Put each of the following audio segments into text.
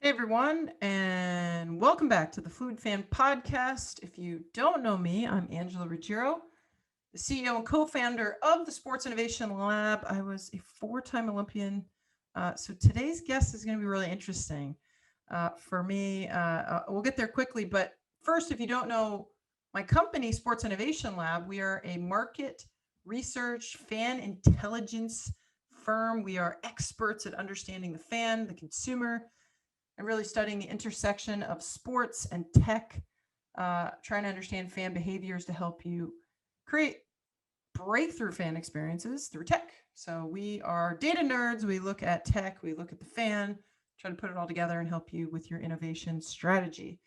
Hey everyone, and welcome back to the Fluid Fan Podcast. If you don't know me, I'm Angela Ruggiero, the CEO and co-founder of the Sports Innovation Lab. I was a four-time Olympian, so today's guest is going to be really interesting for me. We'll get there quickly, but first, if you don't know my company, Sports Innovation Lab, we are a market research fan intelligence firm. We are experts at understanding the fan, the consumer, and really studying the intersection of sports and tech, trying to understand fan behaviors to help you create breakthrough fan experiences through tech. So we are data nerds. We look at tech, we look at the fan, try to put it all together and help you with your innovation strategy.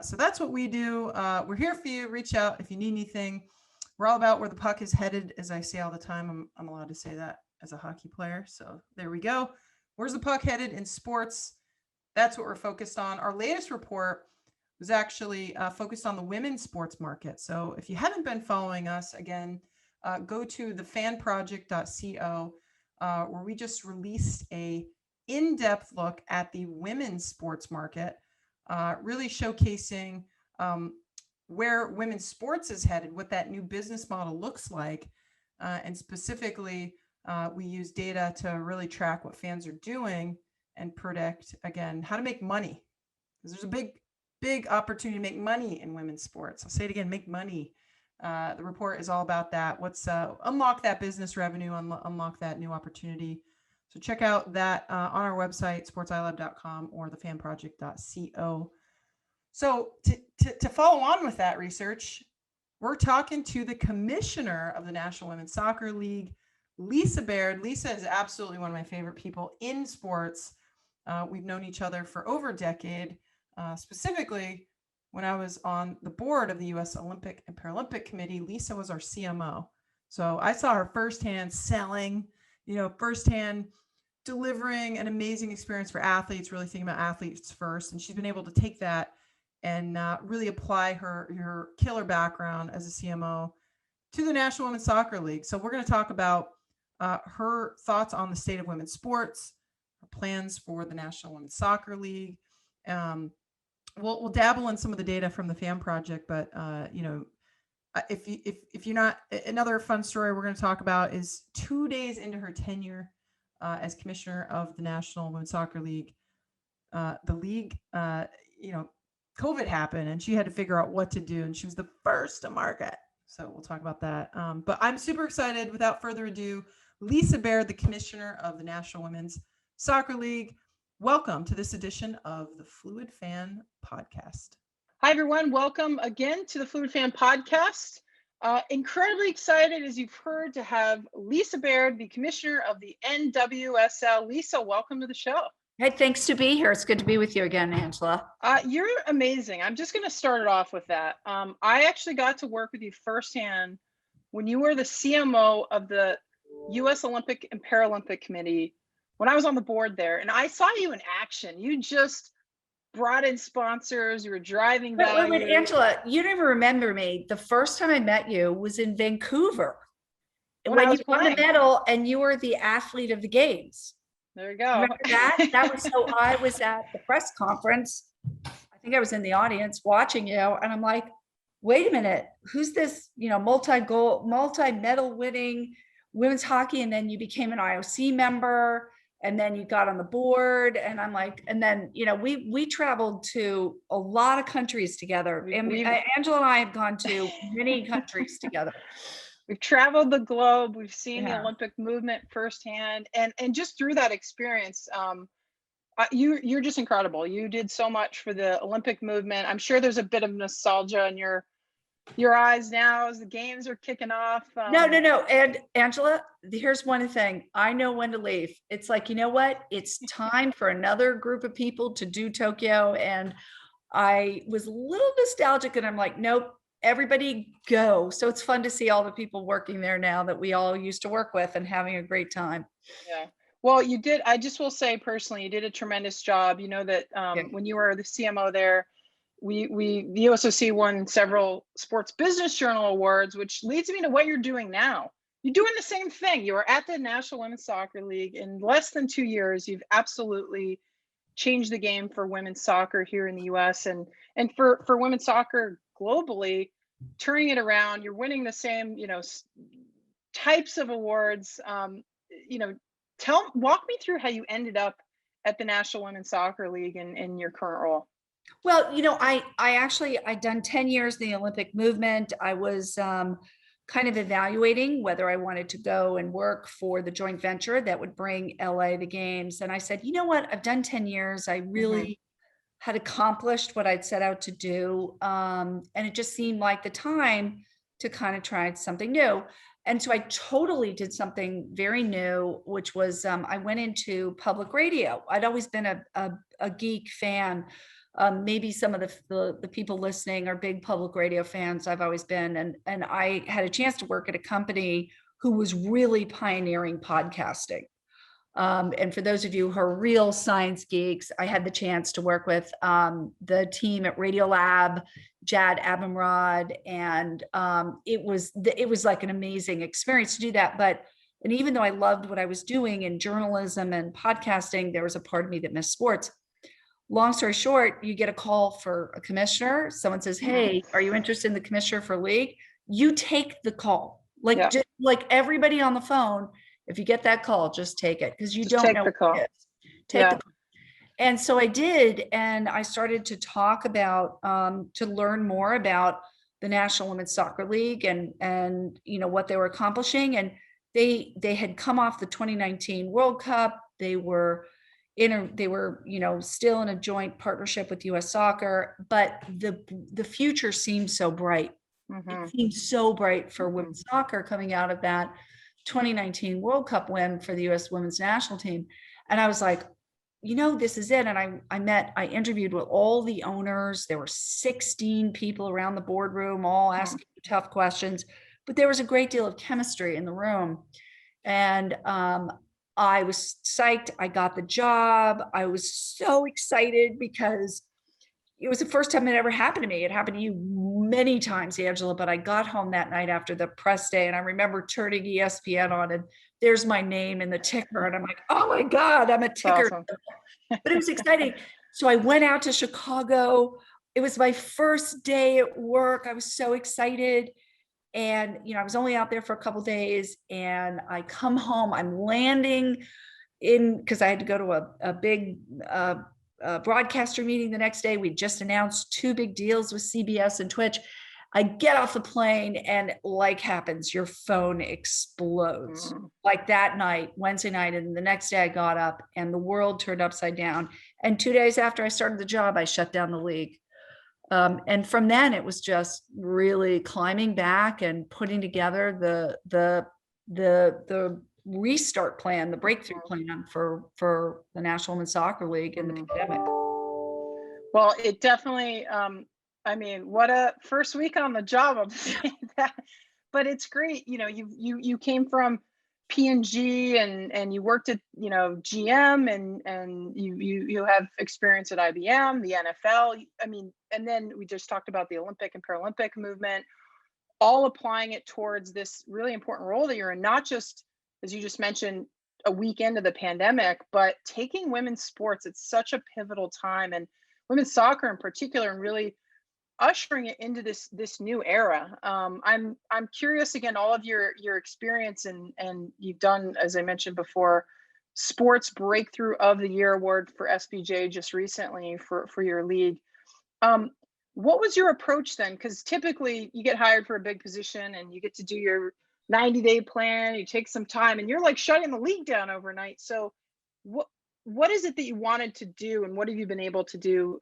So that's what we do. We're here for you. Reach out if you need anything. We're all about where the puck is headed, as I say all the time. I'm allowed to say that as a hockey player. So there we go. Where's the puck headed in sports? That's what we're focused on. Our latest report was actually focused on the women's sports market. So if you haven't been following us, again, go to thefanproject.co, where we just released a in-depth look at the women's sports market, really showcasing where women's sports is headed, what that new business model looks like. And specifically, we use data to really track what fans are doing and predict, again, how to make money. Because there's a big opportunity to make money in women's sports. I'll say it again, make money. The report is all about that. What's unlock that business revenue, unlock that new opportunity. So check out that on our website, sportsilab.com or thefanproject.co. So to follow on with that research, we're talking to the commissioner of the National Women's Soccer League, Lisa Baird. Lisa is absolutely one of my favorite people in sports. We've known each other for over a decade, specifically when I was on the board of the U.S. Olympic and Paralympic Committee. Lisa was our CMO. So I saw her firsthand selling, firsthand delivering an amazing experience for athletes, really thinking about athletes first. And she's been able to take that and really apply her killer background as a CMO to the National Women's Soccer League. So we're going to talk about her thoughts on the state of women's sports, plans for the National Women's Soccer League. We'll dabble in some of the data from the Fan Project, but if you're not, another fun story we're going to talk about is 2 days into her tenure as commissioner of the National Women's Soccer League, the league, COVID happened and she had to figure out what to do, and she was the first to market. So we'll talk about that. But I'm super excited. Without further ado, Lisa Baird, the commissioner of the National Women's Soccer League. Welcome to this edition of the Fluid Fan Podcast. Hi, everyone. Welcome again to the Fluid Fan Podcast. Incredibly excited, as you've heard, to have Lisa Baird, the commissioner of the NWSL. Lisa, welcome to the show. Hey, thanks to be here. It's good to be with you again, Angela. You're amazing. I'm just going to start it off with that. I actually got to work with you firsthand when you were the CMO of the U.S. Olympic and Paralympic Committee when I was on the board there, and I saw you in action. You just brought in sponsors. You were driving value. Wait, Angela, you don't even remember me. The first time I met you was in Vancouver when you won the medal, and you were the athlete of the games. There you go. Remember that? That was so. I was at the press conference. I think I was in the audience watching you, and I'm like, wait a minute, who's this? Multi-medal winning women's hockey, and then you became an IOC member. And then you got on the board, and I'm like, and then, we traveled to a lot of countries together. Angela and I have gone to many countries together. We've traveled the globe. We've seen the Olympic movement firsthand. And just through that experience, you're just incredible. You did so much for the Olympic movement. I'm sure there's a bit of nostalgia in your eyes now as the games are kicking off. No. And Angela, here's one thing. I know when to leave. It's like, you know what? It's time for another group of people to do Tokyo. And I was a little nostalgic, and I'm like, nope, everybody go. So it's fun to see all the people working there now that we all used to work with and having a great time. Yeah. Well, you did. I just will say personally, you did a tremendous job. You know that when you were the CMO there, the USOC won several Sports Business Journal awards, which leads me to what you're doing now. You're doing the same thing. You were at the National Women's Soccer League in less than 2 years. You've absolutely changed the game for women's soccer here in the US and for women's soccer globally, turning it around. You're winning the same, types of awards. Walk me through how you ended up at the National Women's Soccer League in your current role. Well, I'd done 10 years in the Olympic movement. I was kind of evaluating whether I wanted to go and work for the joint venture that would bring LA the games. And I said, you know what, I've done 10 years. I really had accomplished what I'd set out to do. And it just seemed like the time to kind of try something new. And so I totally did something very new, which was I went into public radio. I'd always been a geek fan. Maybe some of the people listening are big public radio fans. I've always been, and I had a chance to work at a company who was really pioneering podcasting. And for those of you who are real science geeks, I had the chance to work with the team at Radiolab, Jad Abumrad, and it was like an amazing experience to do that. And even though I loved what I was doing in journalism and podcasting, there was a part of me that missed sports. Long story short, you get a call for a commissioner. Someone says, "Hey, are you interested in the commissioner for league?" You take the call, just like everybody on the phone. If you get that call, just take it, because you don't know the call. what it is. Take the call. And so I did, and I started to talk about to learn more about the National Women's Soccer League and what they were accomplishing. And they had come off the 2019 World Cup. They were still in a joint partnership with US Soccer, but the future seemed so bright. It seemed so bright for women's soccer coming out of that 2019 World Cup win for the US women's national team. And I was like, this is it. And I interviewed with all the owners. There were 16 people around the boardroom, all asking tough questions, but there was a great deal of chemistry in the room. And I was psyched. I got the job. I was so excited because it was the first time it ever happened to me. It happened to you many times, Angela, but I got home that night after the press day, and I remember turning ESPN on, and there's my name in the ticker. And I'm like, oh my God, I'm a ticker. Awesome. But it was exciting. So I went out to Chicago. It was my first day at work. I was so excited. And, I was only out there for a couple of days, and I come home, I'm landing because I had to go to a big broadcaster meeting the next day. We just announced 2 big deals with CBS and Twitch. I get off the plane, and like happens, your phone explodes. Like that night, Wednesday night, and the next day I got up and the world turned upside down. And 2 days after I started the job, I shut down the league. And from then it was just really climbing back and putting together the restart plan, the breakthrough plan for the National Women's Soccer League in the pandemic. Well, it definitely, what a first week on the job, I'm saying that, but it's great. You came from P&G and you worked at, GM and you have experience at IBM, the NFL. And then we just talked about the Olympic and Paralympic movement, all applying it towards this really important role that you're in, not just, as you just mentioned, a week into the pandemic, but taking women's sports at such a pivotal time, and women's soccer in particular, and really ushering it into this new era. I'm curious, again, all of your experience, and you've done, as I mentioned before, Sports Breakthrough of the Year award for SBJ just recently for your league. What was your approach then? Because typically you get hired for a big position and you get to do your 90-day plan, you take some time, and you're like shutting the league down overnight. So what is it that you wanted to do, and what have you been able to do,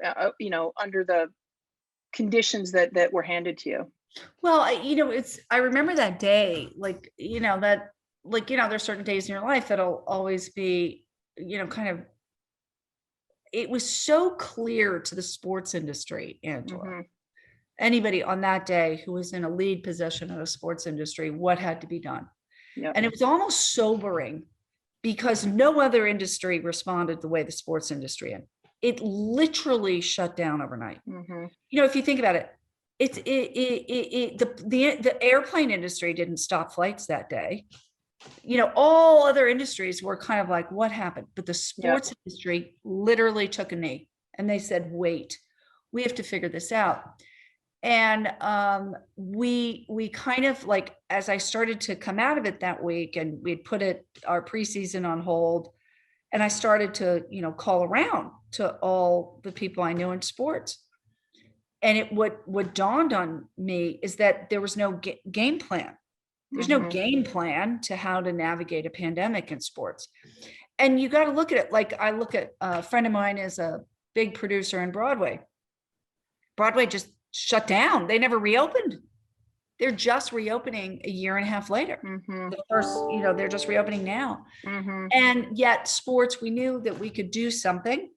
under the conditions that were handed to you? Well, I remember that day, there's certain days in your life that'll always be, it was so clear to the sports industry, Angela, anybody on that day who was in a lead position in the sports industry, what had to be done. Yep. And it was almost sobering because no other industry responded the way the sports industry did. It literally shut down overnight. If you think about it, the airplane industry didn't stop flights that day. all other industries were kind of like, what happened? But the Yep. sports industry literally took a knee and they said, wait, we have to figure this out. And we kind of like, as I started to come out of it that week, and we'd put our preseason on hold, and I started to, call around to all the people I knew in sports. And what dawned on me is that there was no game plan. There's no game plan to how to navigate a pandemic in sports. And you got to look at it. Like, I look at a friend of mine is a big producer in Broadway. Broadway just shut down. They never reopened. They're just reopening a year and a half later. The first, they're just reopening now. And yet sports, we knew that we could do something.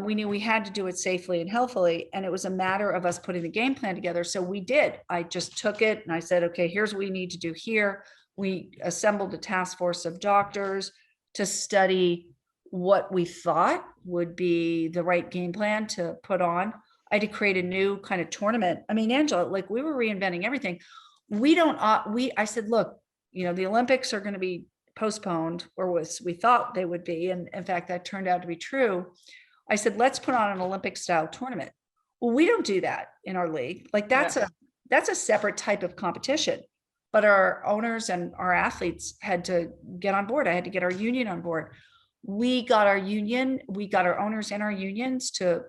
We knew we had to do it safely and healthily. And it was a matter of us putting the game plan together. So we did. I just took it and I said, okay, here's what we need to do here. We assembled a task force of doctors to study what we thought would be the right game plan to put on. I had to create a new kind of tournament. I mean, Angela, like, we were reinventing everything. I said, look, the Olympics are going to be postponed, or we thought they would be. And in fact, that turned out to be true. I said, let's put on an Olympic style tournament. Well, we don't do that in our league. Like, that's a separate type of competition, but our owners and our athletes had to get on board. I had to get our union on board. We got our owners and our unions to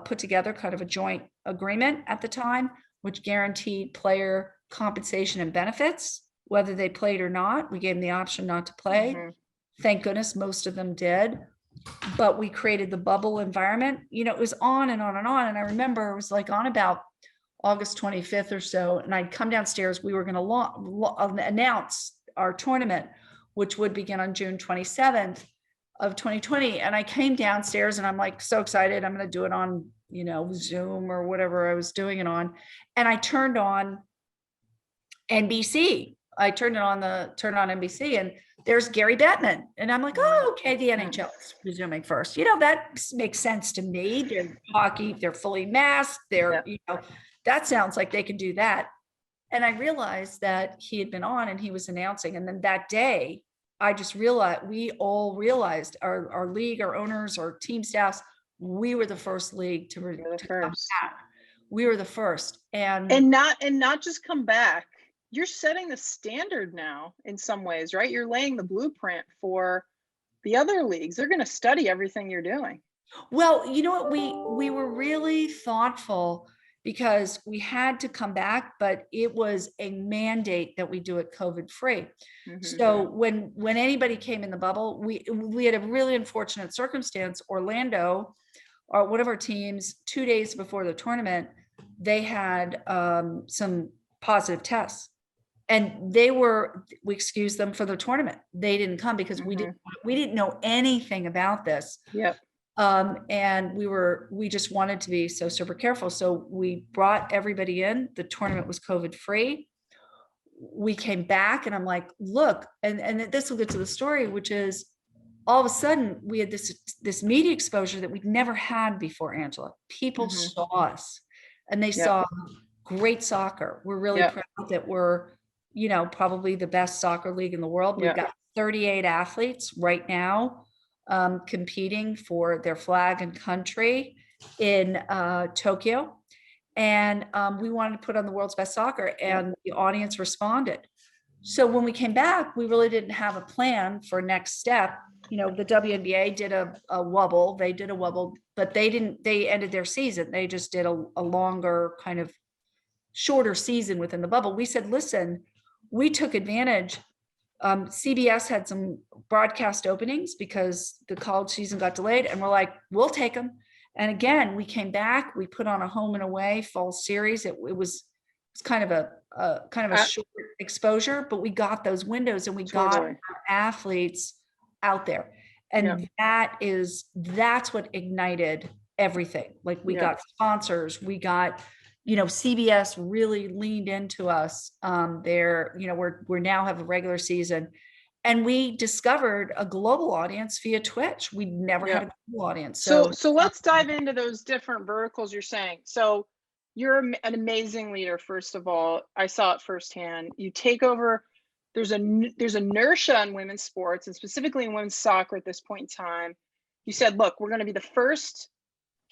put together kind of a joint agreement at the time, which guaranteed player compensation and benefits, whether they played or not. We gave them the option not to play. Thank goodness most of them did. But we created the bubble environment. It was on and on and on. And I remember it was like on about August 25th or so, and I'd come downstairs. We were going to announce our tournament, which would begin on June 27th of 2020. And I came downstairs and I'm like, so excited. I'm going to do it on, Zoom or whatever I was doing it on. And I turned on NBC. I turned on NBC, and there's Gary Bettman. And I'm like, oh, okay, the NHL is resuming first. That makes sense to me. They're hockey, they're fully masked. That sounds like they can do that. And I realized that he had been on and he was announcing. And then that day, I just realized, we all realized, our league, our owners, our team staffs, we were the first league to come back. We were the first. And not just come back. You're setting the standard now in some ways, right? You're laying the blueprint for the other leagues. They're going to study everything you're doing. Well, you know what? We were really thoughtful because we had to come back, but it was a mandate that we do it COVID free. So when anybody came in the bubble, we had a really unfortunate circumstance. Orlando, one of our teams, 2 days before the tournament, they had some positive tests. And we excused them for the tournament. They didn't come because we didn't know anything about this. Yep. And we just wanted to be so super careful. So we brought everybody in. The tournament was COVID free. We came back and I'm like, look, and this will get to the story, which is all of a sudden we had this media exposure that we'd never had before, Angela. People saw us and they saw great soccer. We're really proud that we're, probably the best soccer league in the world. We've got 38 athletes right now competing for their flag and country in Tokyo. And we wanted to put on the world's best soccer, and the audience responded. So when we came back, we really didn't have a plan for next step. The WNBA did a wobble. They did a wobble, but they ended their season. They just did a longer, kind of shorter season within the bubble. We said, listen, we took advantage. CBS had some broadcast openings because the college season got delayed, and we're like, we'll take them. And again, we came back, we put on a home and away fall series. It was kind of a short exposure, but we got those windows and we got our athletes out there. And that's what ignited everything. Like, we got sponsors, we got, CBS really leaned into us there. We're now have a regular season, and we discovered a global audience via Twitch. We never had a global audience. So let's dive into those different verticals you're saying. So you're an amazing leader. First of all, I saw it firsthand. You take over there's inertia in women's sports, and specifically in women's soccer at this point in time. You said, look, we're going to be the first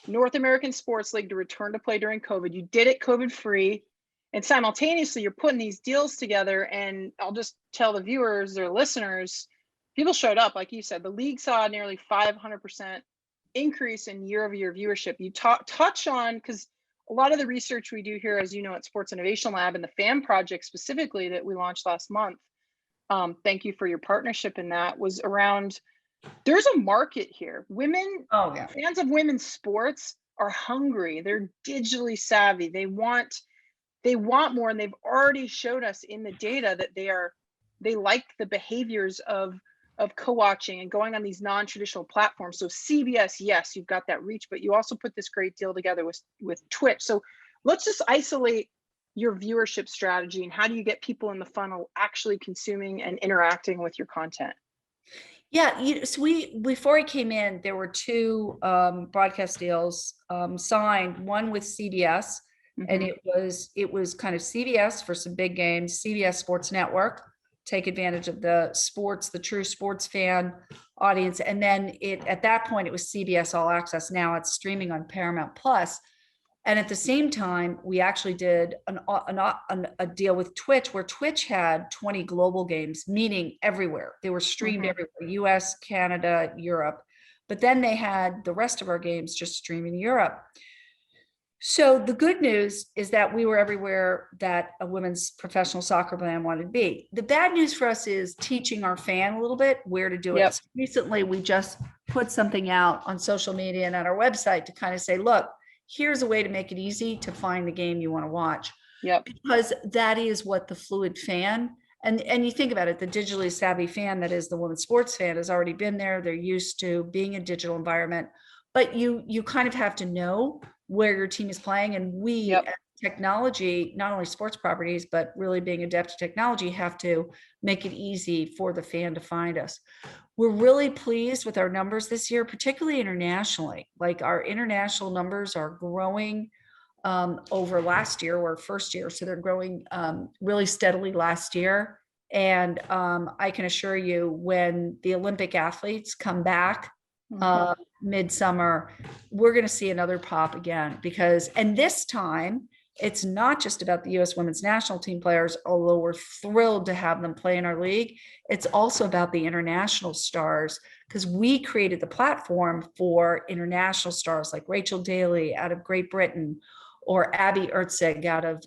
North American sports league to return to play during COVID. You did it COVID free, and simultaneously you're putting these deals together. And I'll just tell the viewers or listeners, people showed up. Like you said, the league saw nearly 500% increase in year-over-year viewership. You touch on, because a lot of the research we do here, as you know, at Sports Innovation Lab and the FAM project specifically that we launched last month, thank you for your partnership in that, was around, there's a market here. Women, fans of women's sports are hungry. They're digitally savvy. They want more, and they've already showed us in the data that they like the behaviors of co-watching and going on these non-traditional platforms. So CBS, yes, you've got that reach, but you also put this great deal together with Twitch. So let's just isolate your viewership strategy, and how do you get people in the funnel actually consuming and interacting with your content? Yeah, so before I came in, there were two broadcast deals signed. One with CBS, and it was kind of CBS for some big games, CBS Sports Network, take advantage of the true sports fan audience, and then at that point it was CBS All Access. Now it's streaming on Paramount Plus. And at the same time, we actually did a deal with Twitch, where Twitch had 20 global games, meaning everywhere. They were streamed everywhere, US, Canada, Europe. But then they had the rest of our games just streaming in Europe. So the good news is that we were everywhere that a women's professional soccer fan wanted to be. The bad news for us is teaching our fan a little bit where to do it. So recently, we just put something out on social media and on our website to kind of say, look, here's a way to make it easy to find the game you want to watch. Because that is what the fluid fan, and you think about it, the digitally savvy fan, that is the women's sports fan, has already been there. They're used to being in a digital environment, but you kind of have to know where your team is playing. And we, as technology, not only sports properties, but really being adept to technology, have to make it easy for the fan to find us. We're really pleased with our numbers this year, particularly internationally. Like, our international numbers are growing over last year, or first year. So they're growing really steadily last year. And I can assure you, when the Olympic athletes come back midsummer, we're going to see another pop again, and this time it's not just about the U.S. women's national team players, although we're thrilled to have them play in our league. It's also about the international stars, because we created the platform for international stars like Rachel Daly out of Great Britain, or Abby Ertzig out of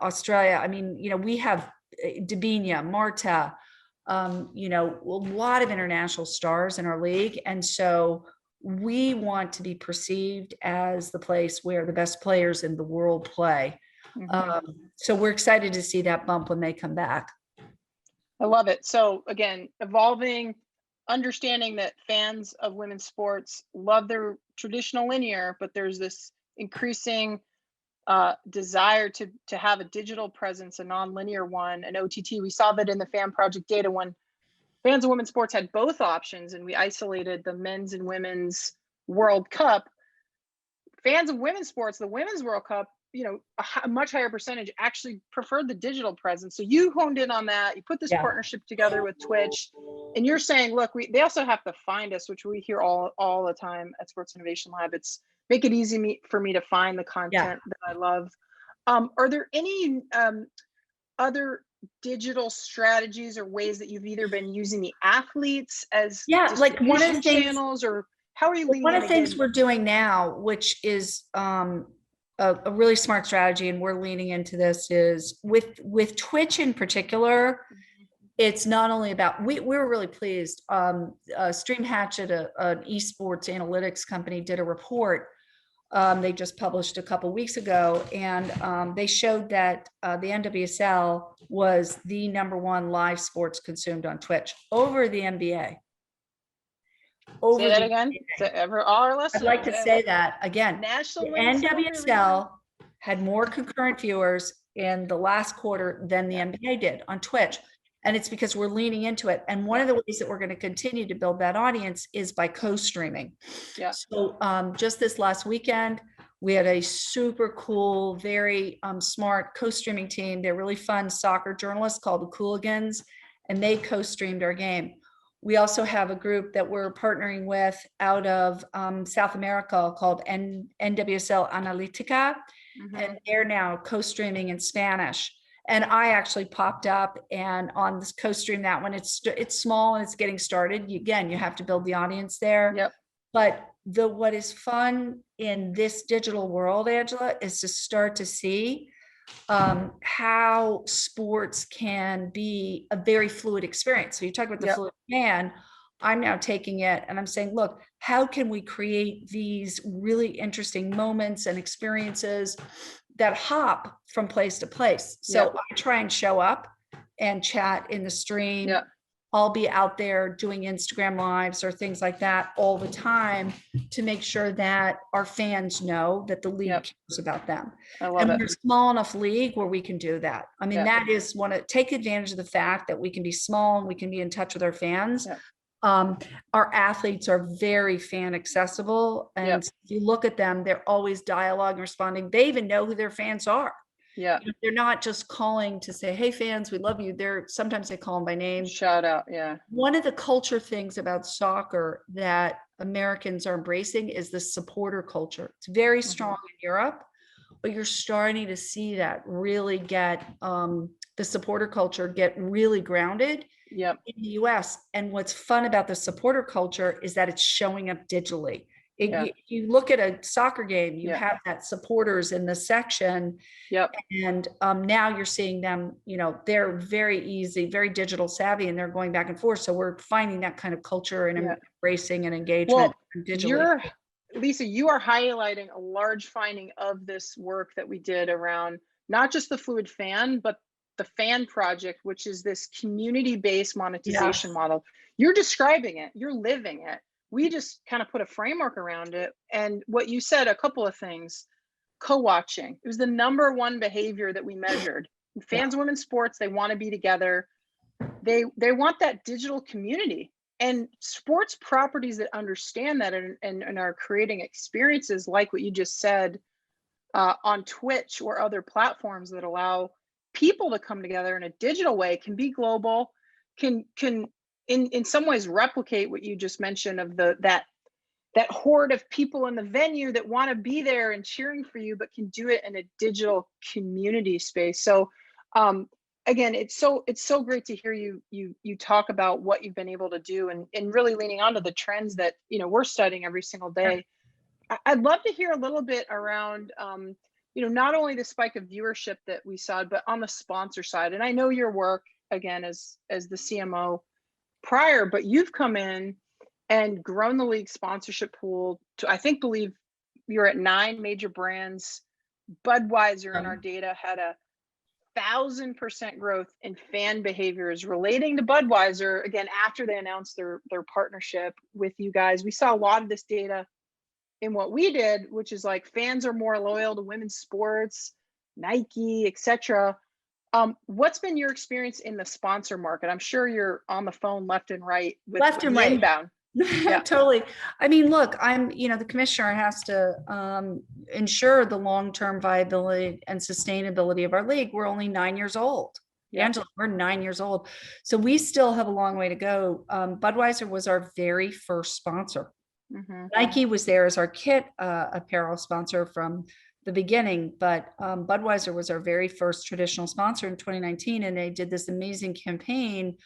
Australia. I mean, we have Dabinia, Marta, a lot of international stars in our league. And so we want to be perceived as the place where the best players in the world play. So we're excited to see that bump when they come back. I love it. So again, evolving, understanding that fans of women's sports love their traditional linear, but there's this increasing desire to have a digital presence, a non-linear one, an OTT. We saw that in the FAM project data when fans of women's sports had both options, and we isolated the men's and women's World Cup. Fans of women's sports, the Women's World Cup, a much higher percentage actually preferred the digital presence. So you honed in on that. You put this partnership together with Twitch, and you're saying, look, they also have to find us, which we hear all the time at Sports Innovation Lab. It's make it easy for me to find the content that I love. Are there any other digital strategies or ways that you've either been using the athletes as like one of the things, channels, or how are you leading? One of the things we're doing now, which is a really smart strategy, and we're leaning into this, is with Twitch in particular. It's not only about, we were really pleased. Stream Hatchet, an esports analytics company, did a report they just published a couple weeks ago, and they showed that the NWSL was the #1 live sports consumed on Twitch over the NBA. Say that again. All our listeners. I'd like to say that again. National the NWSL had more concurrent viewers in the last quarter than the NBA did on Twitch. And it's because we're leaning into it. And one of the ways that we're going to continue to build that audience is by co-streaming. So just this last weekend, We had a super cool, very smart co-streaming team. They're really fun soccer journalists called the Cooligans, and they co-streamed our game. We also have a group that we're partnering with out of South America called NWSL Analytica, and they're now co-streaming in Spanish. And I actually popped up and on this co-stream that one, it's small and it's getting started. Again, you have to build the audience there. Yep. But what is fun in this digital world, Angela, is to start to see how sports can be a very fluid experience. So you talk about the fluid fan. I'm now taking it and I'm saying, look, how can we create these really interesting moments and experiences that hop from place to place? So I try and show up and chat in the stream. I'll be out there doing Instagram lives or things like that all the time to make sure that our fans know that the league cares about them. I love it. We're a small enough league where we can do that. I mean, that is take advantage of the fact that we can be small and we can be in touch with our fans. Our athletes are very fan accessible. And if you look at them, they're always dialoguing, responding. They even know who their fans are. Yeah. They're not just calling to say, hey, fans, we love you. Sometimes they call them by name. Shout out. Yeah. One of the culture things about soccer that Americans are embracing is the supporter culture. It's very strong in Europe, but you're starting to see that really get the supporter culture get really grounded in the US. And what's fun about the supporter culture is that it's showing up digitally. You look at a soccer game, you have that supporters in the section. And now you're seeing them, they're very easy, very digital savvy, and they're going back and forth. So we're finding that kind of culture and embracing and engagement digitally. Lisa, you are highlighting a large finding of this work that we did around not just the Fluid Fan, but the Fan Project, which is this community-based monetization model. You're describing it, you're living it. We just kind of put a framework around it. And what you said, a couple of things, co-watching. It was the #1 behavior that we measured. Fans of women's sports, they want to be together. They want that digital community. And sports properties that understand that and are creating experiences like what you just said on Twitch or other platforms that allow people to come together in a digital way, can be global, can in some ways replicate what you just mentioned of that horde of people in the venue that want to be there and cheering for you, but can do it in a digital community space. So again, it's so great to hear you talk about what you've been able to do and really leaning onto the trends that we're studying every single day. I'd love to hear a little bit around not only the spike of viewership that we saw, but on the sponsor side. And I know your work again as the CMO prior, but you've come in and grown the league sponsorship pool to, believe you're at 9 major brands. Budweiser in our data had 1,000% growth in fan behaviors relating to Budweiser, again, after they announced their partnership with you guys. We saw a lot of this data in what we did, which is like fans are more loyal to women's sports, Nike, etc. What's been your experience in the sponsor market? I'm sure you're on the phone left and right with inbound. Totally. I mean, look, I'm, the commissioner has to ensure the long-term viability and sustainability of our league. We're only 9 years old. Angela, we're 9 years old. So we still have a long way to go. Budweiser was our very first sponsor. Nike was there as our kit apparel sponsor from the beginning, but Budweiser was our very first traditional sponsor in 2019, and they did this amazing campaign.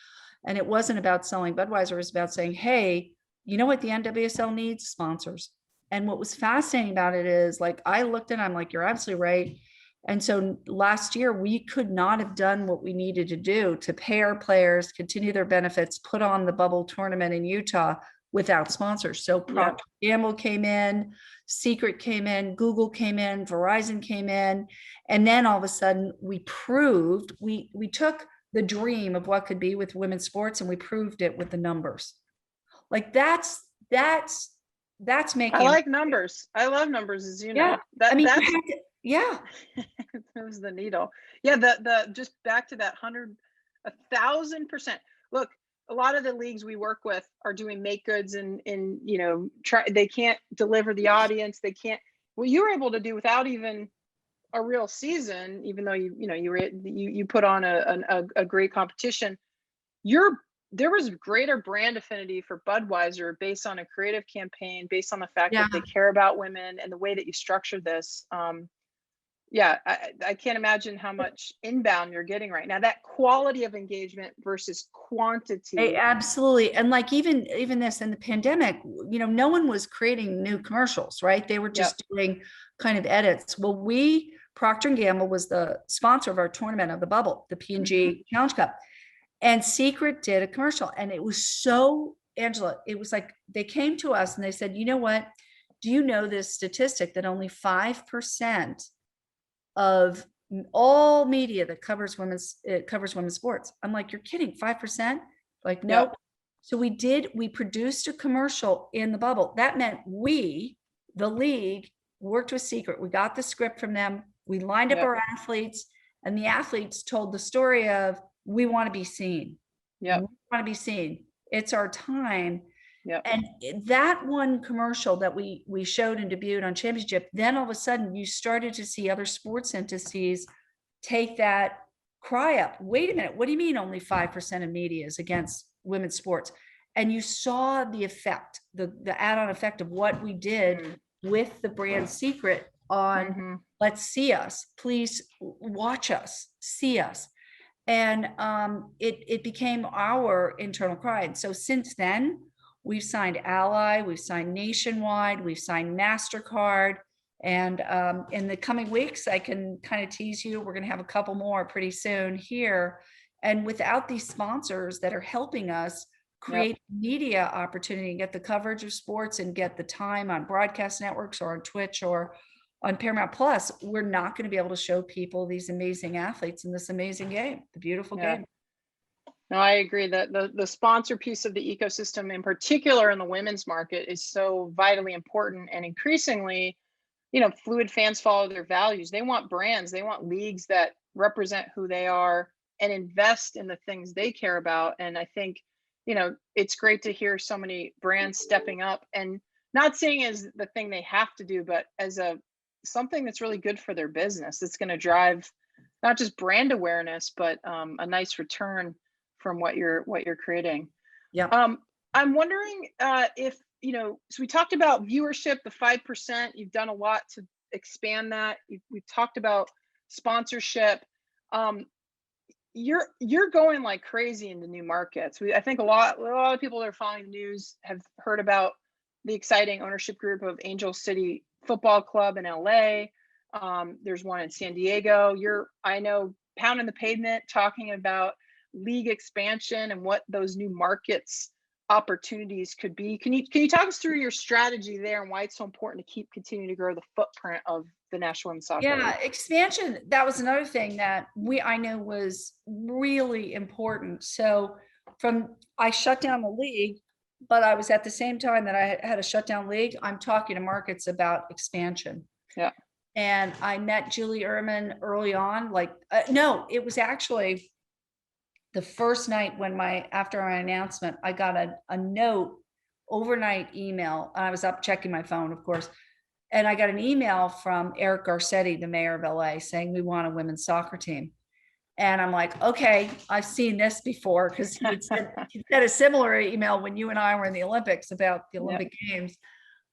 And it wasn't about selling Budweiser, it was about saying, hey, you know what the NWSL needs? Sponsors. And what was fascinating about it is, like, I looked and I'm like, you're absolutely right. And so last year we could not have done what we needed to do to pay our players, continue their benefits, put on the bubble tournament in Utah without sponsors. So Procter & Gamble came in, Secret came in, Google came in, Verizon came in, and then all of a sudden we proved, we took the dream of what could be with women's sports and we proved it with the numbers. Like that's making. I like numbers. I love numbers, as you know. That's it was the needle. Yeah, the just back to that 1,000%. Look, a lot of the leagues we work with are doing make goods and they can't deliver the audience. They can't. what you were able to do without even a real season, even though you put on a great competition, there was greater brand affinity for Budweiser based on a creative campaign, based on the fact Yeah. that they care about women and the way that you structured this. Yeah, I can't imagine how much inbound you're getting right now. That quality of engagement versus quantity. Absolutely. And like even this in the pandemic, no one was creating new commercials, right? They were just doing kind of edits. Well, Procter & Gamble was the sponsor of our tournament of the bubble, the P&G Challenge Cup. And Secret did a commercial, and it was so, Angela, it was like they came to us and they said, you know what? Do you know this statistic that only 5% of all media that covers women's sports? I'm like, you're kidding, 5%? Like, no. Yep. So we produced a commercial in the bubble. That meant we, the league, worked with Secret. We got the script from them. We lined up our athletes, and the athletes told the story of, we want to be seen. Yeah. We want to be seen. It's our time. Yep. And that one commercial that we showed and debuted on Championship, then all of a sudden you started to see other sports entities take that cry up. Wait a minute, what do you mean only 5% of media is against women's sports? And you saw the effect, the add-on effect of what we did with the brand Secret on let's see us, please watch us, see us. And it became our internal cry. And so since then, we've signed Ally, we've signed Nationwide, we've signed MasterCard. And in the coming weeks, I can kind of tease you, we're going to have a couple more pretty soon here. And without these sponsors that are helping us create media opportunity and get the coverage of sports and get the time on broadcast networks or on Twitch or on Paramount Plus, we're not going to be able to show people these amazing athletes in this amazing game, the beautiful game. No, I agree that the sponsor piece of the ecosystem, in particular in the women's market, is so vitally important. And increasingly, fluid fans follow their values. They want brands, they want leagues that represent who they are and invest in the things they care about. And I think, it's great to hear so many brands stepping up and not saying as the thing they have to do, but as something that's really good for their business. It's going to drive not just brand awareness, but a nice return from what you're creating. Yeah. I'm wondering if, so we talked about viewership, the 5%, you've done a lot to expand that. We've talked about sponsorship. You're going like crazy into new markets. I think a lot of people that are following the news have heard about the exciting ownership group of Angel City Football Club in LA. There's one in San Diego. I know, pounding the pavement, talking about league expansion and what those new markets opportunities could be. Can you talk us through your strategy there and why it's so important to keep continuing to grow the footprint of the National Women's Soccer League? Expansion. That was another thing that I know was really important. So I shut down the league, but I was at the same time that I had a shutdown league, I'm talking to markets about expansion. Yeah. And I met Julie Ehrman early on. No, it was actually the first night after my announcement, I got a note, overnight email. And I was up checking my phone, of course. And I got an email from Eric Garcetti, the mayor of LA, saying we want a women's soccer team. And I'm like, okay, I've seen this before, because he sent a similar email when you and I were in the Olympics about the Olympic Games.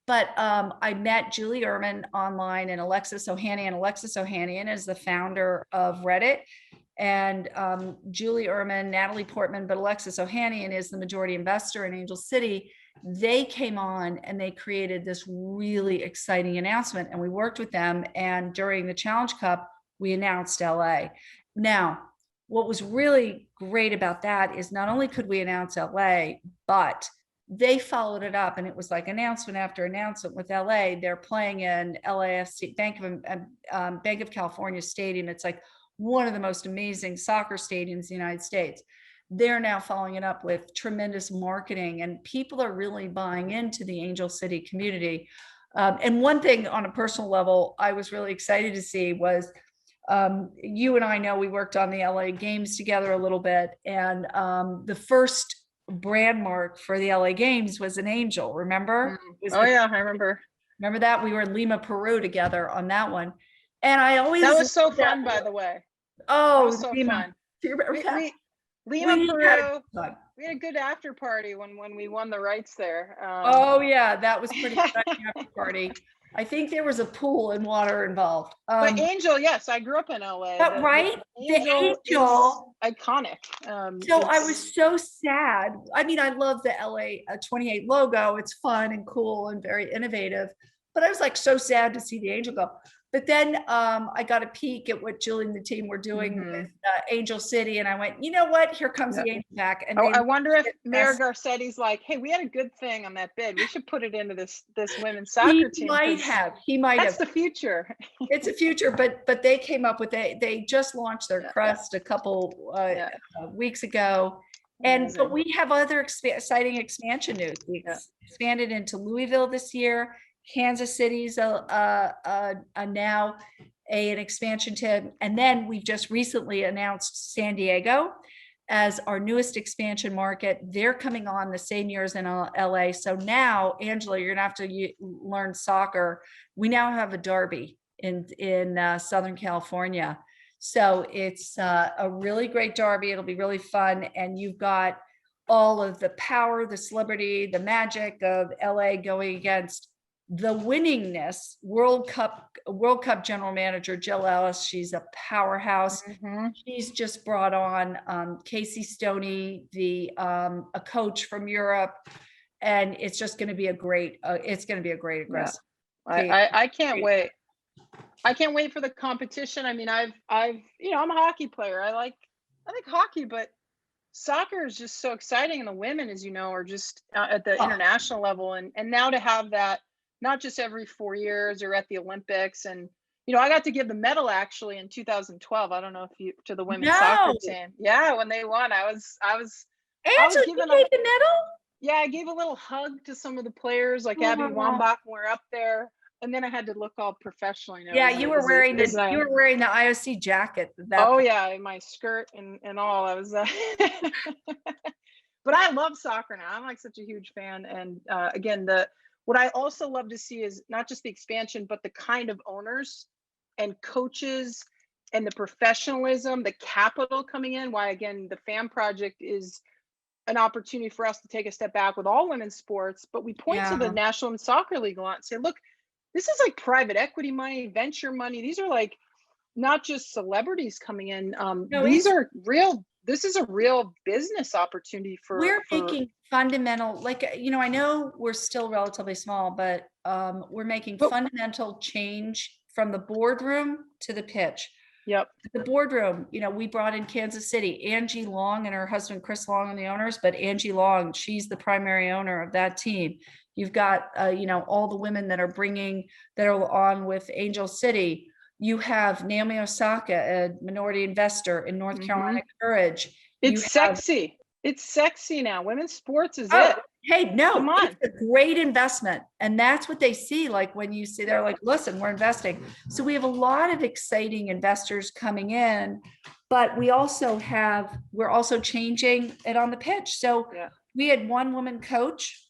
But I met Julie Ehrman online and Alexis Ohanian. Alexis Ohanian is the founder of Reddit. And Julie Ehrman, Natalie Portman, but Alexis Ohanian is the majority investor in Angel City. They came on and they created this really exciting announcement, and we worked with them. And during the Challenge Cup, we announced LA. Now, what was really great about that is not only could we announce LA, but they followed it up, and it was like announcement after announcement with LA. They're playing in LAFC, Bank of California Stadium. It's like one of the most amazing soccer stadiums in the United States. They're now following it up with tremendous marketing, and people are really buying into the Angel City community. And one thing on a personal level, I was really excited to see was, you and I know we worked on the LA Games together a little bit, and the first brand mark for the LA Games was an angel, remember? I remember. Remember that? We were in Lima, Peru together on that one. And I always That was so loved that fun, by the way. That Oh, was so Lima. fun. Do you remember that? Lima, We had a Peru. good time. We had a good after party when we won the rights there. Oh yeah, that was pretty exciting after party. I think there was a pool and water involved. But Angel, yes, I grew up in LA. But right, the Angel Angel. is iconic. So I was so sad. I mean, I love the LA 28 logo. It's fun and cool and very innovative. But I was like so sad to see the Angel go. But then I got a peek at what Julie and the team were doing with Angel City, and I went, you know what? Here comes the Angel back. And I wonder if Mayor Garcetti's like, hey, we had a good thing on that bid. We should put it into this women's soccer team. He might have. That's the future. It's a future, but they came up with they just launched their crest a couple weeks ago. But we have other exciting expansion news. We expanded into Louisville this year. Kansas City's now an expansion team. And then we've just recently announced San Diego as our newest expansion market. They're coming on the same year as in LA. So now, Angela, you're gonna have to learn soccer. We now have a derby in Southern California. So it's a really great derby. It'll be really fun. And you've got all of the power, the celebrity, the magic of LA going against the winningness World Cup general manager Jill Ellis. She's a powerhouse. She's just brought on Casey Stoney, a coach from Europe, and it's just going to be a great. It's going to be a great aggressive. I can't wait. I can't wait for the competition. I mean, I'm a hockey player. I like hockey, but soccer is just so exciting, and the women, as you know, are just at the international level, and now to have that. Not just every 4 years or at the Olympics. And, I got to give the medal actually in 2012. I don't know if to the women's soccer team. Yeah. When they won, I was Angela, you gave the medal? Yeah. I gave a little hug to some of the players like Abby Wambach when we're up there. And then I had to look all professional. You were wearing the IOC jacket. My skirt and all. I was, but I love soccer now. I'm like such a huge fan. And again, what I also love to see is not just the expansion, but the kind of owners and coaches and the professionalism, the capital coming in. Why, again, the FAM project is an opportunity for us to take a step back with all women's sports, but we point to the National Women's Soccer League a lot and say, look, this is like private equity money, venture money. These are like not just celebrities coming in. These are real. This is a real business opportunity we're making fundamental, I know we're still relatively small, but we're making fundamental change from the boardroom to the pitch. Yep. The boardroom, we brought in Kansas City, Angie Long and her husband, Chris Long, are the owners, but Angie Long, she's the primary owner of that team. You've got, all the women that are on with Angel City. You have Naomi Osaka, a minority investor in North Carolina Courage. It's sexy. It's sexy now. Women's sports is it. Hey, no, come on. It's a great investment. And that's what they see. Like when you see, they're like, listen, we're investing. So we have a lot of exciting investors coming in, but we're also changing it on the pitch. So we had one woman coach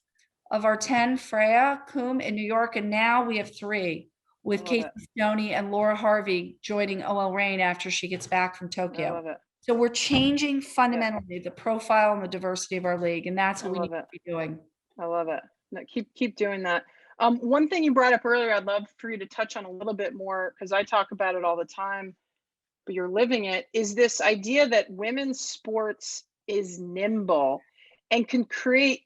of our 10, Freya Coombe in New York. And now we have 3. With Casey Stoney and Laura Harvey joining OL Reign after she gets back from Tokyo. I love it. So we're changing fundamentally the profile and the diversity of our league, and that's what we need to be doing. I love it. No, keep doing that. One thing you brought up earlier, I'd love for you to touch on a little bit more, because I talk about it all the time, but you're living it, is this idea that women's sports is nimble and can create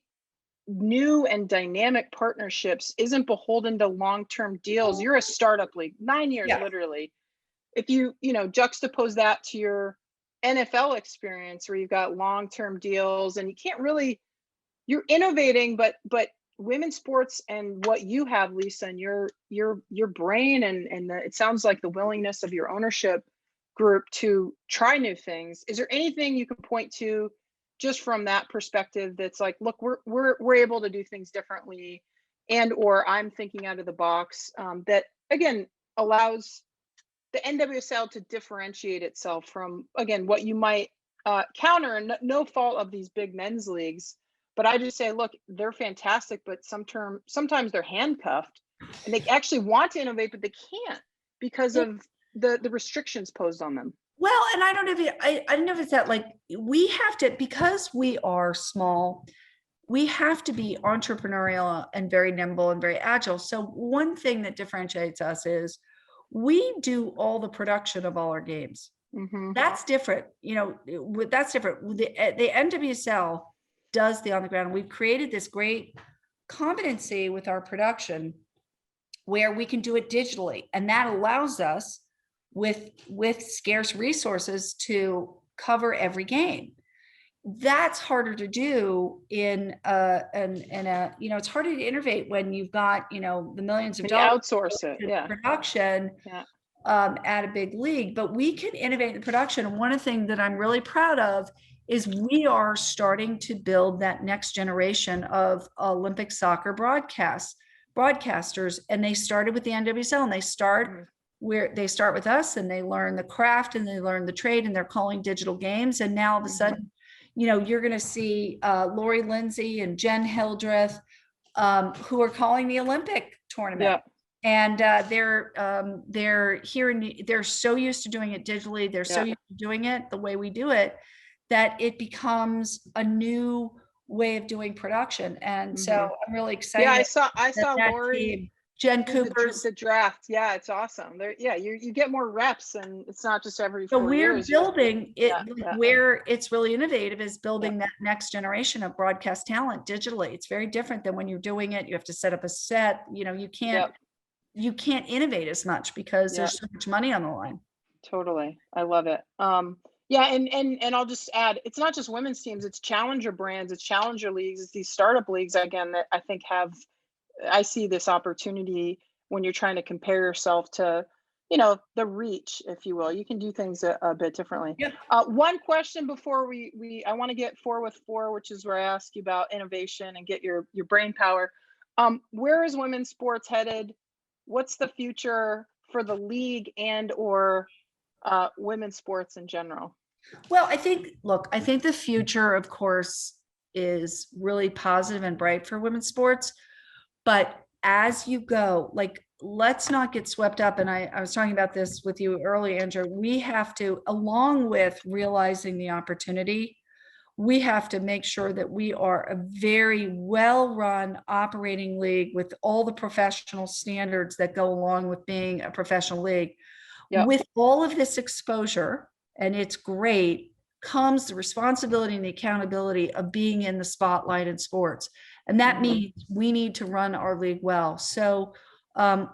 new and dynamic partnerships, isn't beholden to long-term deals. You're a startup league, 9 years literally. If you juxtapose that to your NFL experience where you've got long-term deals and you can't really, you're innovating, but women's sports and what you have, Lisa, and your brain and it sounds like the willingness of your ownership group to try new things. Is there anything you can point to just from that perspective that's like, look, we're able to do things differently, and or I'm thinking out of the box, that again allows the NWSL to differentiate itself from, again, what you might counter, and no fault of these big men's leagues, but I just say, look, they're fantastic, but sometimes they're handcuffed and they actually want to innovate, but they can't because of the restrictions posed on them. Well, and I don't know if I don't know if it's that, like, we have to, because we are small, we have to be entrepreneurial and very nimble and very agile. So one thing that differentiates us is we do all the production of all our games. Mm-hmm. That's different, that's different. The NWSL does the on the ground. We've created this great competency with our production where we can do it digitally, and that allows us with scarce resources to cover every game. That's harder to do in a it's harder to innovate when you've got the millions of And you dollars outsource it, to production at a big league. But we can innovate in production. And one of the things that I'm really proud of is we are starting to build that next generation of Olympic soccer broadcasters, and they started with the NWSL, and they start with us, and they learn the craft and they learn the trade, and they're calling digital games. And now all of a sudden, you're going to see Lori Lindsay and Jen Hildreth, who are calling the Olympic tournament. Yeah. And they're here, they're so used to doing it digitally. They're so used to doing it the way we do it, that it becomes a new way of doing production. And so I'm really excited. Yeah, I saw Lori, Jen Cooper's the draft. Yeah, it's awesome. There, you get more reps, and it's not just every 4 so we're years. building it. Where it's really innovative is building that next generation of broadcast talent digitally. It's very different than when you're doing it. You have to set up a set. You can't innovate as much because there's so much money on the line. Totally. I love it. Yeah, and I'll just add, it's not just women's teams, it's challenger brands, it's challenger leagues, it's these startup leagues again that I think I see this opportunity when you're trying to compare yourself to, the reach, if you will. You can do things a bit differently. Yeah. One question before I want to get 4 with 4, which is where I ask you about innovation and get your brain power. Where is women's sports headed? What's the future for the league and or women's sports in general? Well, I think the future, of course, is really positive and bright for women's sports. But as you go, let's not get swept up. And I was talking about this with you earlier, Andrew. We have to, along with realizing the opportunity, we have to make sure that we are a very well-run operating league with all the professional standards that go along with being a professional league. Yep. With all of this exposure, and it's great, comes the responsibility and the accountability of being in the spotlight in sports. And that means we need to run our league well. So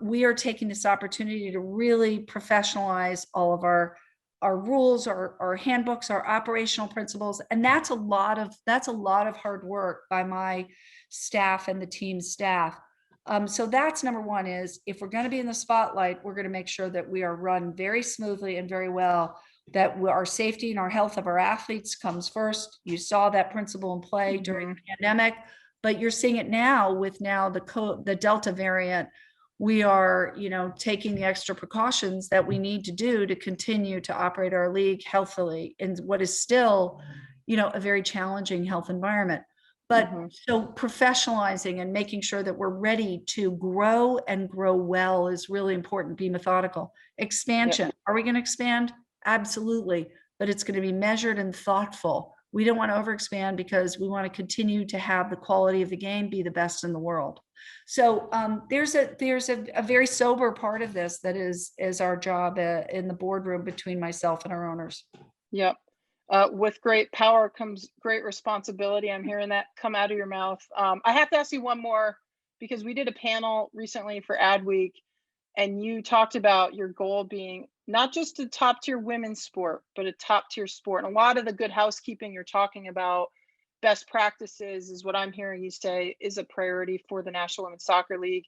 we are taking this opportunity to really professionalize all of our rules, our handbooks, our operational principles. And that's a lot of hard work by my staff and the team's staff. So that's number one, is if we're going to be in the spotlight, we're going to make sure that we are run very smoothly and very well, that our safety and our health of our athletes comes first. You saw that principle in play during the pandemic, but you're seeing it now with the Delta variant. We are, taking the extra precautions that we need to do to continue to operate our league healthily in what is still, a very challenging health environment. But so professionalizing and making sure that we're ready to grow and grow well is really important. Be methodical. Expansion. Yep. Are we going to expand? Absolutely. But it's going to be measured and thoughtful. We don't want to overexpand because we want to continue to have the quality of the game be the best in the world. So there's a very sober part of this that is our job in the boardroom between myself and our owners. Yep. With great power comes great responsibility. I'm hearing that come out of your mouth. I have to ask you one more, because we did a panel recently for Adweek, and you talked about your goal being not just a top tier women's sport, but a top tier sport. And a lot of the good housekeeping you're talking about, best practices, is what I'm hearing you say is a priority for the National Women's Soccer League.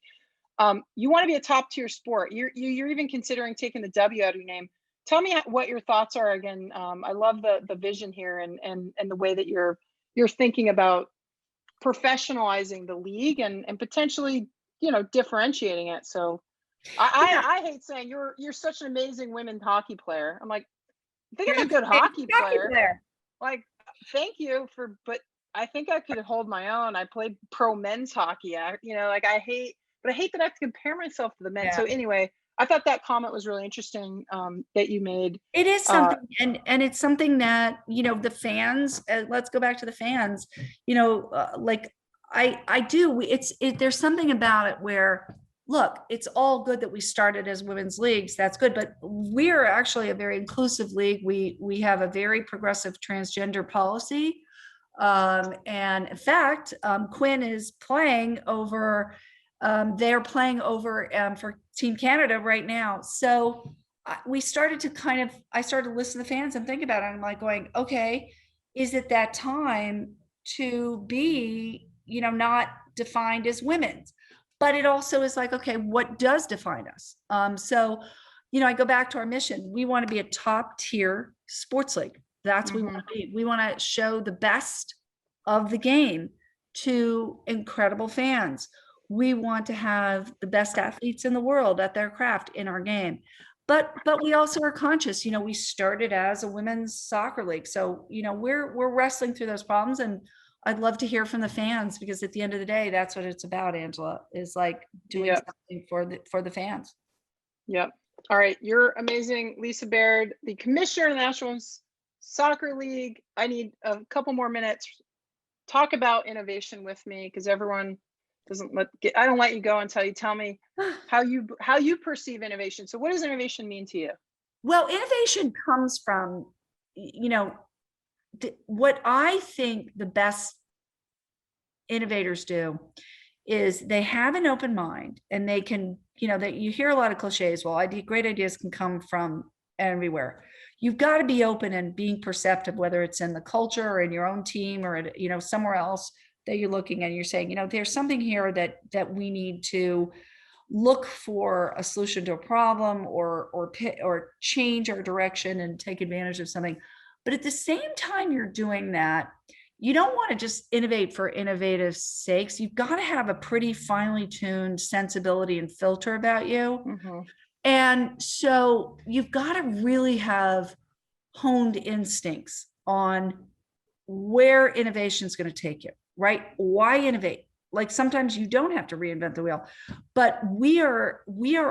You want to be a top tier sport. You're even considering taking the W out of your name. Tell me what your thoughts are again. I love the vision here and the way that you're thinking about professionalizing the league and potentially, differentiating it. So I hate saying you're such an amazing women's hockey player. I'm like, I think I'm a good hockey player. Like, thank you but I think I could hold my own. I played pro men's hockey. I hate but I hate that I have to compare myself to the men. Yeah. So anyway, I thought that comment was really interesting that you made. It is something, and it's something that, you know, the fans, let's go back to the fans, you know, like I do, there's something about it where, look, it's all good that we started as women's leagues. That's good. But we're actually a very inclusive league. We have a very progressive transgender policy. And in fact, Quinn is playing over, they're playing over for Team Canada right now. So we started to I started to listen to the fans and think about it. I'm like going, okay, is it that time to be, you know, not defined as women's? But it also is like, okay, what does define us? So, you know, I go back to our mission. We want to be a top tier sports league. That's what we want to be. We want to show the best of the game to incredible fans. We want to have the best athletes in the world at their craft in our game. But we also are conscious, you know, we started as a women's soccer league. So, you know, we're wrestling through those problems, and I'd love to hear from the fans, because at the end of the day, that's what it's about, Angela, is like doing something for the fans. Yep. All right. You're amazing, Lisa Baird, the commissioner of the National Soccer League. I need a couple more minutes. Talk about innovation with me, because everyone I don't let you go until you tell me how you perceive innovation. So what does innovation mean to you? Well, innovation comes from, you know, what I think the best innovators do is they have an open mind, and they can, you know, that you hear a lot of cliches. Well, great ideas can come from everywhere. You've got to be open and being perceptive, whether it's in the culture or in your own team or, you know, somewhere else that you're looking and you're saying, you know, there's something here that we need to look for a solution to a problem, or change our direction and take advantage of something. But at the same time you're doing that, you don't want to just innovate for innovative sakes. You've got to have a pretty finely tuned sensibility and filter about you. And so you've got to really have honed instincts on where innovation is going to take you, right? Why innovate? Like sometimes you don't have to reinvent the wheel, but we are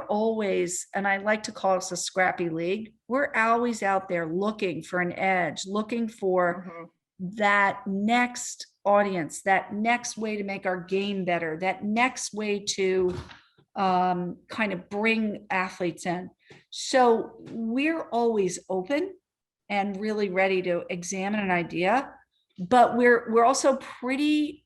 always, and I like to call us a scrappy league. We're always out there looking for an edge, looking for that next audience, that next way to make our game better, that next way to kind of bring athletes in. So we're always open and really ready to examine an idea, but we're also pretty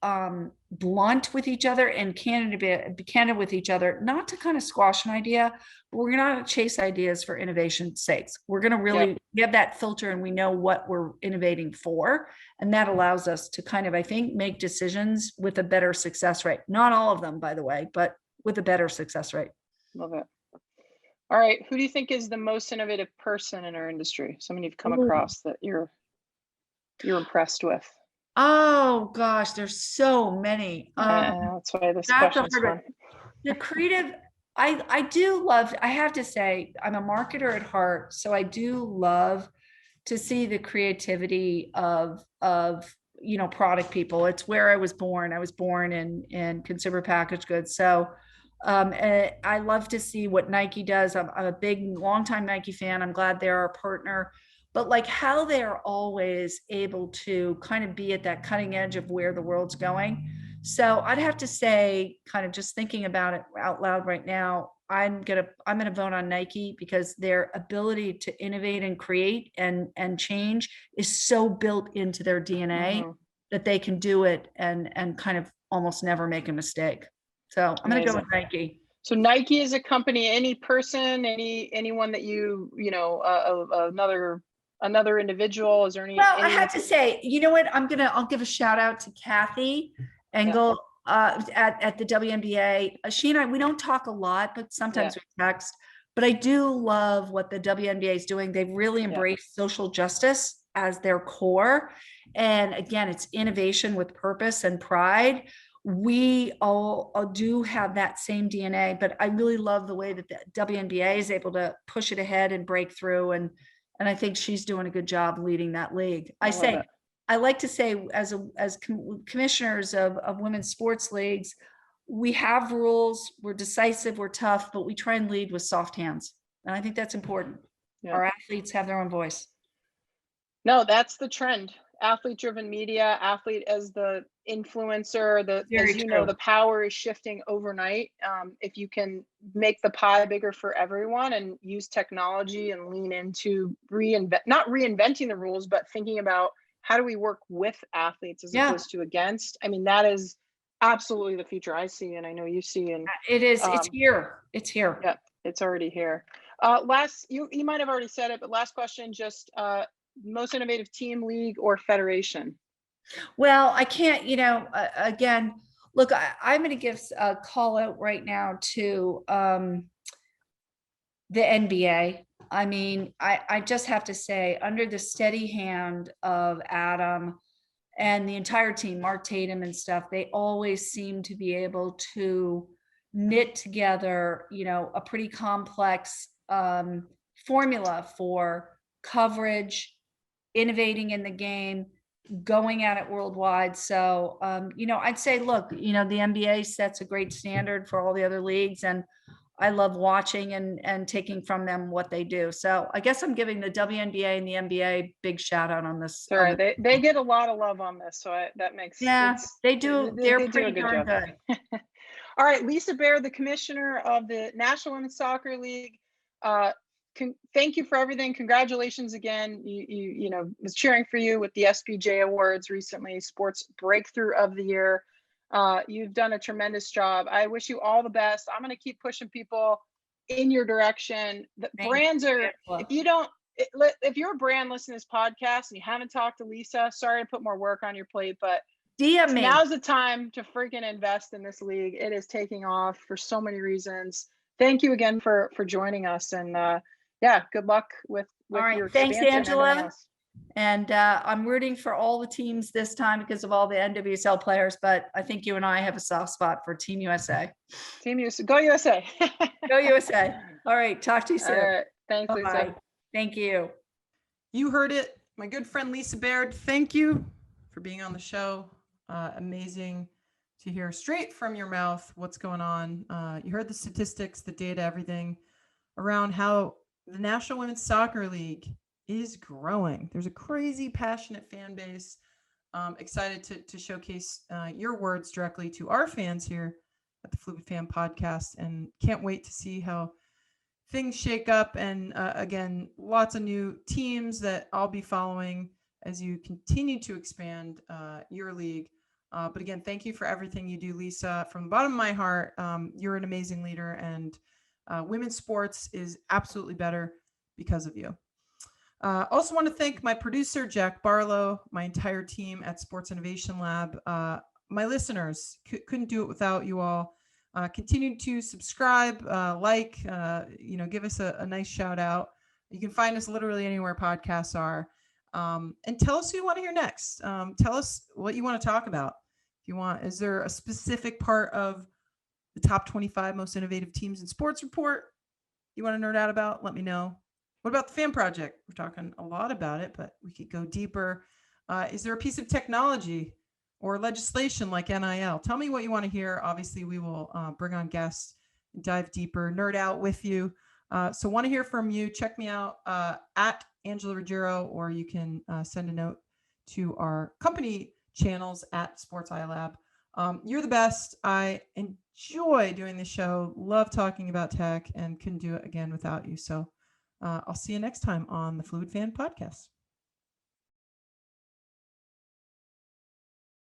blunt with each other and candid with each other, not to kind of squash an idea, but we're not going to chase ideas for innovation's sakes. We're going to really have that filter, and we know what we're innovating for. And that allows us to kind of, I think, make decisions with a better success rate. Not all of them, by the way, but with a better success rate. Love it. All right. Who do you think is the most innovative person in our industry? Someone you've come across that you're impressed with? Oh gosh, there's so many. That's why this question's fun. The creative, I do love, I have to say, I'm a marketer at heart, so I do love to see the creativity of you know, product people. It's where I was born. I was born in consumer packaged goods. So I love to see what Nike does. I'm a big, longtime Nike fan. I'm glad they're our partner. But like how they're always able to kind of be at that cutting edge of where the world's going. So I'd have to say, kind of just thinking about it out loud right now, I'm gonna vote on Nike, because their ability to innovate and create and change is so built into their DNA that they can do it and kind of almost never make a mistake. So I'm gonna go with Nike. So Nike is a company. Any person, anyone that you know, another individual? Is there any? Well, I have to say, you know what? I'll give a shout out to Kathy Engel at the WNBA. She and I, we don't talk a lot, but sometimes we text. But I do love what the WNBA is doing. They've really embraced social justice as their core. And again, it's innovation with purpose and pride. We all do have that same DNA, but I really love the way that the WNBA is able to push it ahead and break through. And I think she's doing a good job leading that league. I like to say, as commissioners of women's sports leagues, we have rules, we're decisive, we're tough, but we try and lead with soft hands. And I think that's important. Yeah. Our athletes have their own voice. No, that's the trend. Athlete driven media, athlete as the influencer, Very as you know, true. the power is shifting overnight. If you can make the pie bigger for everyone and use technology and lean into not reinventing the rules, but thinking about how do we work with athletes as Yeah. opposed to against. I mean, that is absolutely the future I see, and I know you see. And It is, it's here. It's here. yeah, it's already here. You might have already said it, but last question, just most innovative team, league, or federation? Well, I can't, again, look, I'm going to give a call out right now to the NBA. I mean, I just have to say, under the steady hand of Adam and the entire team, Mark Tatum and stuff, they always seem to be able to knit together, a pretty complex formula for coverage, innovating in the game, going at it worldwide. So, I'd say, look, the NBA sets a great standard for all the other leagues, and I love watching and taking from them what they do. So I guess I'm giving the WNBA and the NBA big shout out on this. All right, they get a lot of love on this, so that makes they do. They're pretty darn good. All right, Lisa Baird, the commissioner of the National Women's Soccer League. Thank you for everything. Congratulations again. You was cheering for you with the SBJ Awards recently, Sports Breakthrough of the Year. You've done a tremendous job. I wish you all the best. I'm going to keep pushing people in your direction. The brands are, if you're a brand listening to this podcast and you haven't talked to Lisa, sorry to put more work on your plate, but now's the time to freaking invest in this league. It is taking off for so many reasons. Thank you again for joining us, and good luck with your thanks, Angela. MLS. And I'm rooting for all the teams this time because of all the NWSL players, but I think you and I have a soft spot for Team USA. Team USA, go USA. Go USA. All right, talk to you soon. All right. Thanks, Bye-bye. Lisa. Thank you. You heard it, my good friend Lisa Baird. Thank you for being on the show. Amazing to hear straight from your mouth what's going on. You heard the statistics, the data, everything around how the National Women's Soccer League is growing. There's a crazy passionate fan base. Excited to showcase your words directly to our fans here at the Fluid Fan Podcast, and can't wait to see how things shake up. And again, lots of new teams that I'll be following as you continue to expand your league. But again, thank you for everything you do, Lisa. From the bottom of my heart, you're an amazing leader, and women's sports is absolutely better because of you. Also want to thank my producer, Jack Barlow, my entire team at Sports Innovation Lab, my listeners. Couldn't do it without you all. Continue to subscribe, give us a nice shout out. You can find us literally anywhere podcasts are. And tell us who you want to hear next. Tell us what you want to talk about. If you want, is there a specific part of the top 25 most innovative teams in sports report you want to nerd out about? Let me know. What about the Fan Project? We're talking a lot about it, but we could go deeper. Is there a piece of technology or legislation like NIL? Tell me what you want to hear. Obviously, we will bring on guests, dive deeper, nerd out with you. So want to hear from you. Check me out at Angela Ruggiero, or you can send a note to our company channels at Sports iLab. You're the best. I enjoy doing the show. Love talking about tech, and couldn't do it again without you. So I'll see you next time on the Fluid Fan Podcast.